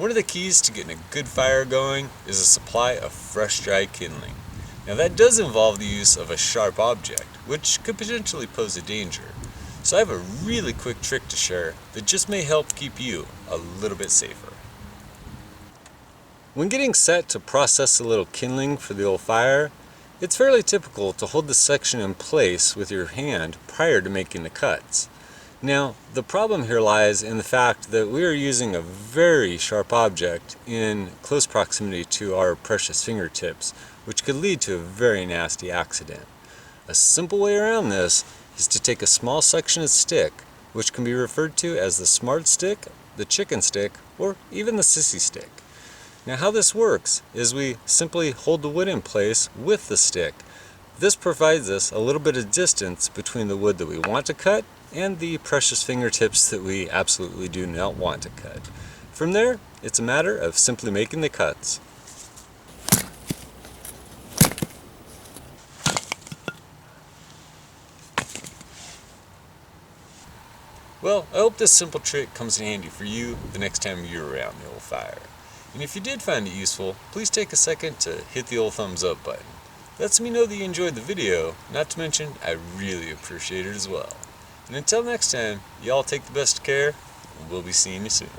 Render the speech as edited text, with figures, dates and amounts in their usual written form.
One of the keys to getting a good fire going is a supply of fresh dry kindling. Now that does involve the use of a sharp object, which could potentially pose a danger. So I have a really quick trick to share that just may help keep you a little bit safer. When getting set to process a little kindling for the old fire, it's fairly typical to hold the section in place with your hand prior to making the cuts. Now, the problem here lies in the fact that we are using a very sharp object in close proximity to our precious fingertips, which could lead to a very nasty accident. A simple way around this is to take a small section of stick, which can be referred to as the smart stick, the chicken stick, or even the sissy stick. Now how this works is we simply hold the wood in place with the stick. This provides us a little bit of distance between the wood that we want to cut and the precious fingertips that we absolutely do not want to cut. From there, it's a matter of simply making the cuts. Well, I hope this simple trick comes in handy for you the next time you're around the old fire. And if you did find it useful, please take a second to hit the old thumbs up button. Lets me know that you enjoyed the video, not to mention I really appreciate it as well. And until next time, y'all take the best care, and we'll be seeing you soon.